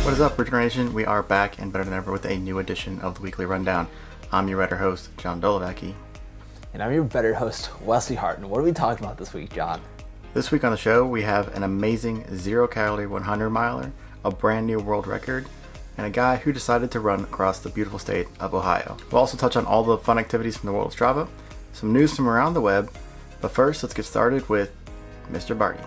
What is up, Regeneration? We are back and better than ever with a new edition of the Weekly Rundown. I'm your writer host, John Dolovacki. And I'm your better host, Wesley Harton. What are we talking about this week, John? This week on the show, we have an amazing 0-calorie 100 miler, a brand new world record, and a guy who decided to run across the beautiful state of Ohio. We'll also touch on all the fun activities from the world of Strava, some news from around the web, but first, let's get started with Mr. Barty.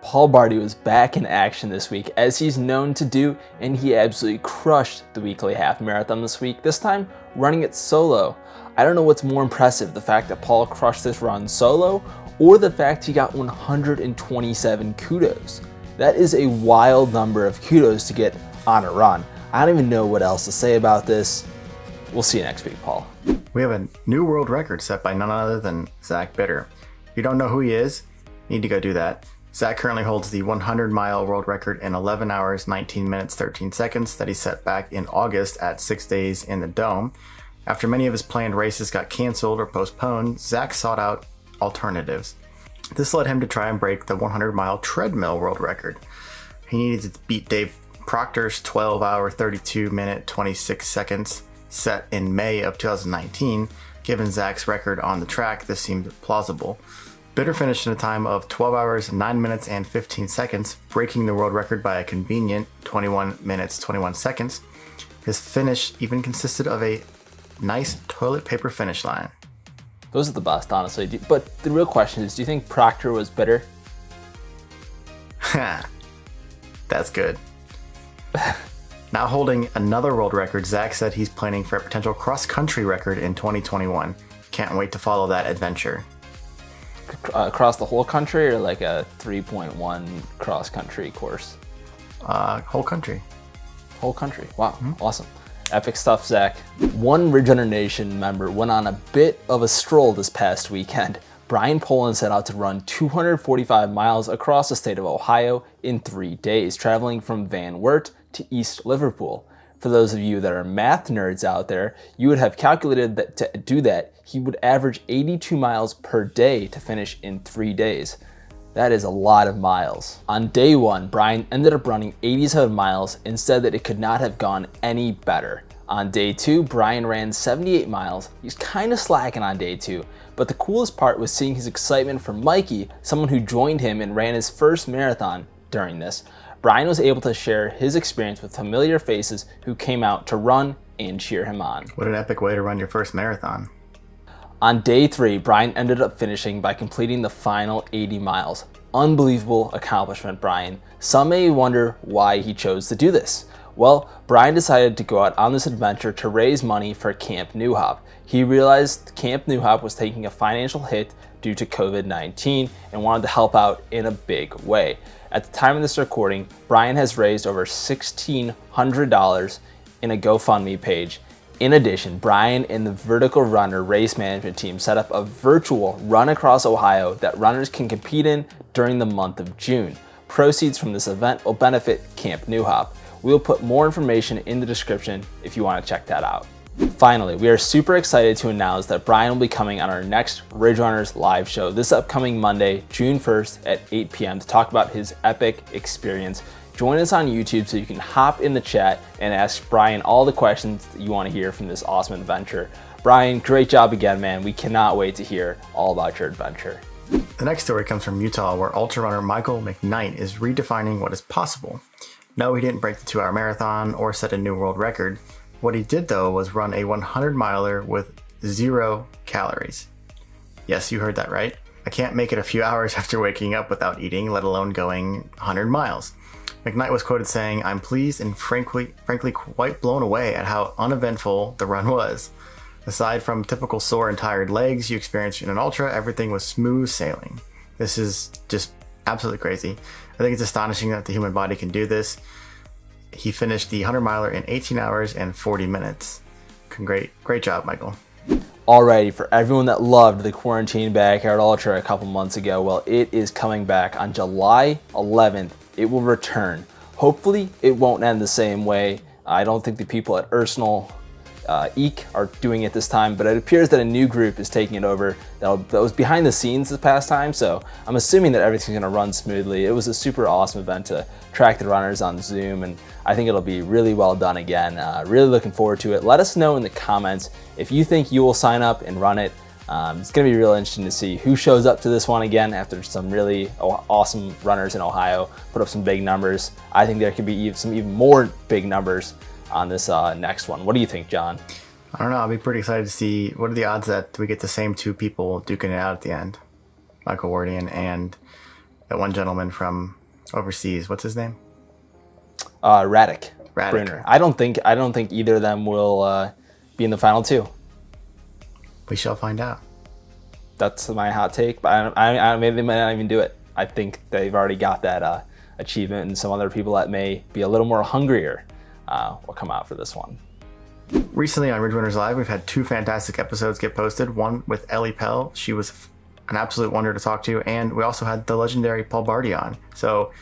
Paul Barty was back in action this week, as he's known to do, and he absolutely crushed the weekly half marathon this week, this time running it solo. I don't know what's more impressive, the fact that Paul crushed this run solo, or the fact he got 127 kudos. That is a wild number of kudos to get on a run. I don't even know what else to say about this. We'll see you next week, Paul. We have a new world record set by none other than Zach Bitter. If you don't know who he is, you need to go do that. Zach currently holds the 100-mile world record in 11 hours, 19 minutes, 13 seconds that he set back in August at 6 days in the Dome. After many of his planned races got canceled or postponed, Zach sought out alternatives. This led him to try and break the 100-mile treadmill world record. He needed to beat Dave Proctor's 12-hour, 32-minute, 26 seconds set in May of 2019. Given Zach's record on the track, this seemed plausible. Bitter finished in a time of 12 hours, 9 minutes, and 15 seconds, breaking the world record by a convenient 21 minutes, 21 seconds. His finish even consisted of a nice toilet paper finish line. Those are the best, honestly. But the real question is, do you think Proctor was bitter? That's good. Now holding another world record, Zach said he's planning for a potential cross-country record in 2021. Can't wait to follow that adventure. Across the whole country, or like a 3.1 cross-country course? Whole country. Whole country. Wow, Awesome. Epic stuff, Zach. One Regeneration member went on a bit of a stroll this past weekend. Brian Polen set out to run 245 miles across the state of Ohio in 3 days, traveling from Van Wert to East Liverpool. For those of you that are math nerds out there, you would have calculated that to do that, he would average 82 miles per day to finish in 3 days. That is a lot of miles. On day one, Brian ended up running 87 miles and said that it could not have gone any better. On day two, Brian ran 78 miles. He's kind of slacking on day two, but the coolest part was seeing his excitement for Mikey, someone who joined him and ran his first marathon during this. Brian was able to share his experience with familiar faces who came out to run and cheer him on. What an epic way to run your first marathon. On day three, Brian ended up finishing by completing the final 80 miles. Unbelievable accomplishment, Brian. Some may wonder why he chose to do this. Well, Brian decided to go out on this adventure to raise money for Camp New Hop. He realized Camp New Hop was taking a financial hit due to COVID-19 and wanted to help out in a big way. At the time of this recording, Brian has raised over $1,600 in a GoFundMe page. In addition, Brian and the Vertical Runner race management team set up a virtual run across Ohio that runners can compete in during the month of June. Proceeds from this event will benefit Camp New Hop. We will put more information in the description if you want to check that out. Finally, we are super excited to announce that Brian will be coming on our next Ridge Runners live show this upcoming Monday, June 1st at 8 p.m. to talk about his epic experience. Join us on YouTube so you can hop in the chat and ask Brian all the questions that you want to hear from this awesome adventure. Brian, great job again, man. We cannot wait to hear all about your adventure. The next story comes from Utah, where ultra runner Michael McKnight is redefining what is possible. No, he didn't break the 2-hour marathon or set a new world record. What he did, though, was run a 100-miler with 0 calories. Yes, you heard that right. I can't make it a few hours after waking up without eating, let alone going 100 miles. McKnight was quoted saying, "I'm pleased and frankly quite blown away at how uneventful the run was. Aside from typical sore and tired legs you experience in an ultra, everything was smooth sailing." This is just absolutely crazy. I think it's astonishing that the human body can do this. He finished the 100-miler in 18 hours and 40 minutes. Great job, Michael. Alrighty, for everyone that loved the Quarantine Backyard Ultra a couple months ago, well, it is coming back on July 11th. It will return. Hopefully, it won't end the same way. I don't think the people at Arsenal Eek are doing it this time, but it appears that a new group is taking it over that was behind the scenes this past time, so I'm assuming that everything's going to run smoothly. It was a super awesome event to track the runners on Zoom, and I think it'll be really well done again. Really looking forward to it. Let us know in the comments if you think you will sign up and run it. It's going to be real interesting to see who shows up to this one again after some really awesome runners in Ohio put up some big numbers. I think there could be some even more big numbers on this next one. What do you think, John? I don't know. I'll be pretty excited to see what are the odds that we get the same two people duking it out at the end. Michael Wardian and that one gentleman from overseas. What's his name? Radek. Brunner. I don't think either of them will be in the final two. We shall find out. That's my hot take, but maybe they might not even do it. I think they've already got that achievement, and some other people that may be a little more hungrier will come out for this one. Recently on Ridge Runners Live, we've had two fantastic episodes get posted. One with Ellie Pell. She was an absolute wonder to talk to. And we also had the legendary Paul Barty on. So,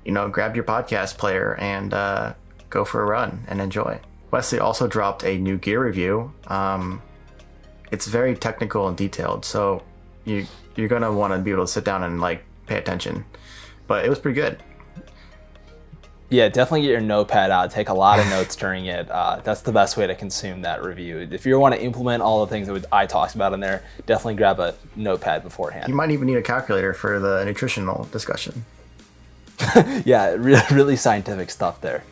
grab your podcast player and go for a run and enjoy. Wesley also dropped a new gear review. It's very technical and detailed. So you're going to want to be able to sit down and pay attention. But it was pretty good. Yeah, definitely get your notepad out. Take a lot of notes during it. That's the best way to consume that review. If you want to implement all the things that I talked about in there, definitely grab a notepad beforehand. You might even need a calculator for the nutritional discussion. Yeah, really scientific stuff there.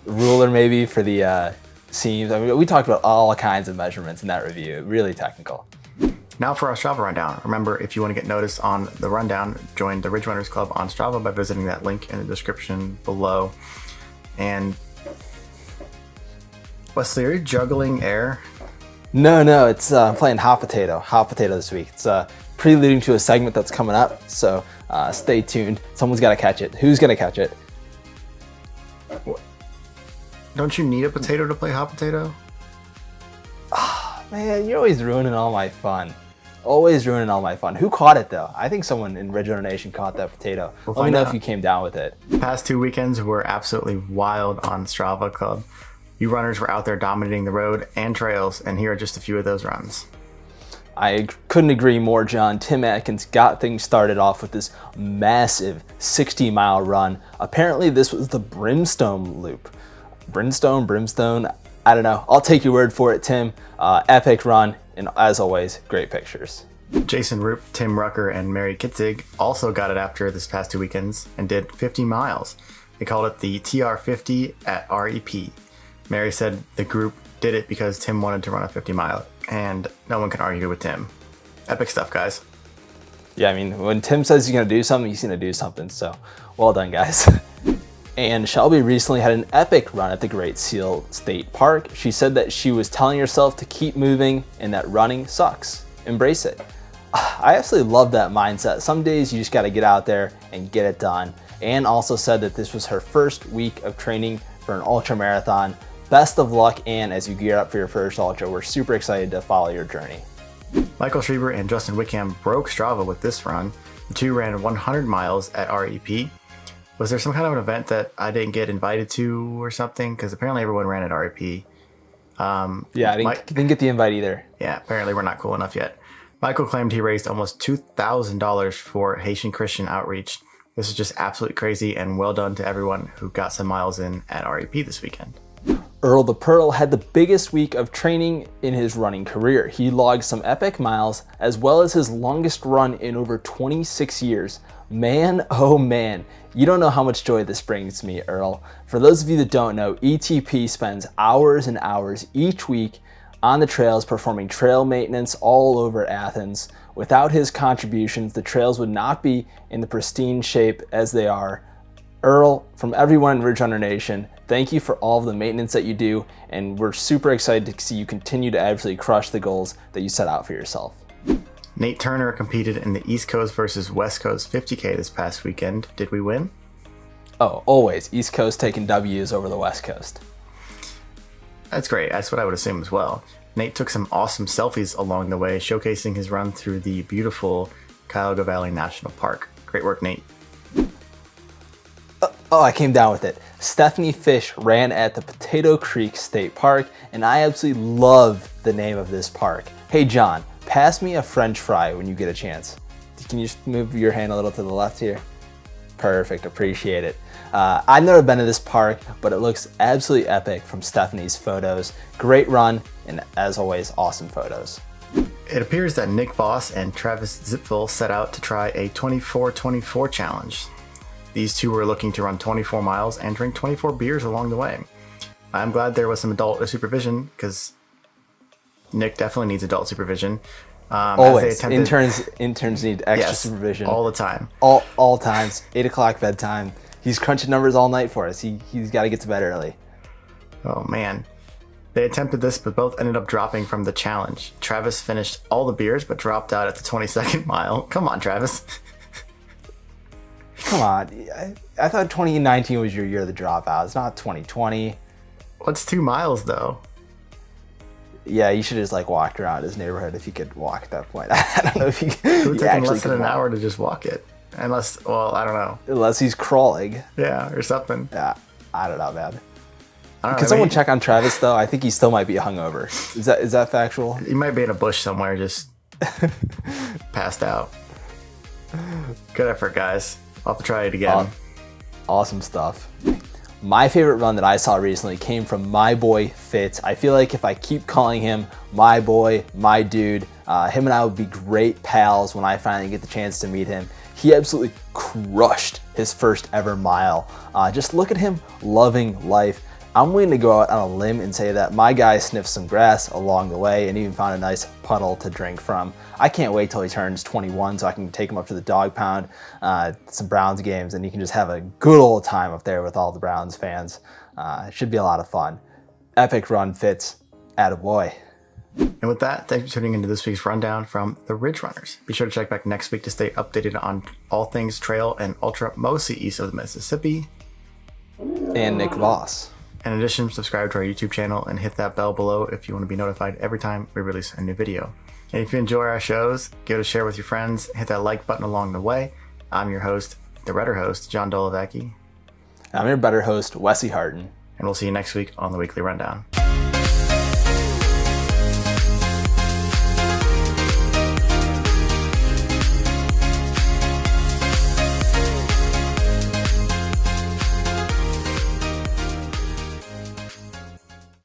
Ruler maybe for the seams. I mean, we talked about all kinds of measurements in that review. Really technical. Now for our Strava rundown. Remember, if you want to get noticed on the rundown, join the Ridge Runners Club on Strava by visiting that link in the description below. And Wesley, are you juggling air? No, it's I'm playing hot potato this week. It's preluding to a segment that's coming up, so stay tuned. Someone's got to catch it. Who's gonna catch it? What? Don't you need a potato to play hot potato? Man, you're always ruining all my fun. Always ruining all my fun. Who caught it though? I think someone in Ridge Runner Nation caught that potato. Let me know if you came down with it. The past 2 weekends were absolutely wild on Strava Club. You runners were out there dominating the road and trails, and here are just a few of those runs. I couldn't agree more, John. Tim Atkins got things started off with this massive 60-mile run. Apparently this was the Brimstone Loop. Brimstone, I don't know. I'll take your word for it, Tim. Epic run, and as always, great pictures. Jason Roop, Tim Rucker, and Mary Kitzig also got it after this past 2 weekends and did 50 miles. They called it the TR50 at REP. Mary said the group did it because Tim wanted to run a 50 mile, and no one can argue with Tim. Epic stuff, guys. Yeah, I mean, when Tim says he's going to do something, he's going to do something, so well done, guys. And Shelby recently had an epic run at the Great Seal State Park. She said that she was telling herself to keep moving and that running sucks. Embrace it. I absolutely love that mindset. Some days you just got to get out there and get it done. And also said that this was her first week of training for an ultra marathon. Best of luck, and as you gear up for your first ultra, we're super excited to follow your journey. Michael Schreiber and Justin Wickham broke Strava with this run. The two ran 100 miles at REP. Was there some kind of an event that I didn't get invited to or something? Because apparently everyone ran at REP. Yeah, I didn't get the invite either. Yeah, apparently we're not cool enough yet. Michael claimed he raised almost $2,000 for Haitian Christian outreach. This is just absolutely crazy, and well done to everyone who got some miles in at REP this weekend. Earl the Pearl had the biggest week of training in his running career. He logged some epic miles as well as his longest run in over 26 years. Man, oh man, you don't know how much joy this brings me, Earl. For those of you that don't know, ETP spends hours and hours each week on the trails performing trail maintenance all over Athens. Without his contributions, the trails would not be in the pristine shape as they are. Earl, from everyone in Ridge Runner Nation, thank you for all of the maintenance that you do, and we're super excited to see you continue to absolutely crush the goals that you set out for yourself. Nate Turner competed in the East Coast versus West Coast 50K this past weekend. Did we win? Oh, always. East Coast taking W's over the West Coast. That's great. That's what I would assume as well. Nate took some awesome selfies along the way, showcasing his run through the beautiful Cuyahoga Valley National Park. Great work, Nate. Oh, I came down with it. Stephanie Fish ran at the Potato Creek State Park, and I absolutely love the name of this park. Hey, John, pass me a French fry when you get a chance. Can you just move your hand a little to the left here? Perfect, appreciate it. I've never been to this park, but it looks absolutely epic from Stephanie's photos. Great run, and as always, awesome photos. It appears that Nick Voss and Travis Zipfel set out to try a 24-24 challenge. These two were looking to run 24 miles and drink 24 beers along the way. I'm glad there was some adult supervision, because Nick definitely needs adult supervision. Always. Interns need extra supervision. All the time. All times. 8 o'clock bedtime. He's crunching numbers all night for us. He's got to get to bed early. Oh, man. They attempted this, but both ended up dropping from the challenge. Travis finished all the beers, but dropped out at the 22nd mile. Come on, Travis. Come on. I thought 2019 was your year of the dropout. It's not 2020. What's 2 miles, though? Yeah, you should have just walked around his neighborhood if you could walk at that point. I don't know if you It would you take him actually less than could an walk. hour to just walk it. Unless, well, I don't know. Unless he's crawling. Yeah, or something. Yeah, I don't know, man. I don't know. Can someone check on Travis, though? I think he still might be hungover. Is that factual? He might be in a bush somewhere, just passed out. Good effort, guys. I'll have to try it again. Awesome stuff. My favorite run that I saw recently came from my boy Fitz. I feel like if I keep calling him my boy, my dude, him and I would be great pals when I finally get the chance to meet him. He absolutely crushed his first ever mile. Just look at him loving life. I'm willing to go out on a limb and say that my guy sniffed some grass along the way and even found a nice puddle to drink from. I can't wait till he turns 21 so I can take him up to the dog pound, some Browns games, and he can just have a good old time up there with all the Browns fans. It should be a lot of fun. Epic run, Fitz. Attaboy. And with that, thanks for tuning into this week's rundown from the Ridge Runners. Be sure to check back next week to stay updated on all things trail and ultra, mostly east of the Mississippi. And Nick Voss. In addition, subscribe to our YouTube channel and hit that bell below if you want to be notified every time we release a new video. And if you enjoy our shows, give it a share with your friends, hit that like button along the way. I'm your host, the redder host, John Dolovacki. I'm your better host, Wesley Harden. And we'll see you next week on the Weekly Rundown.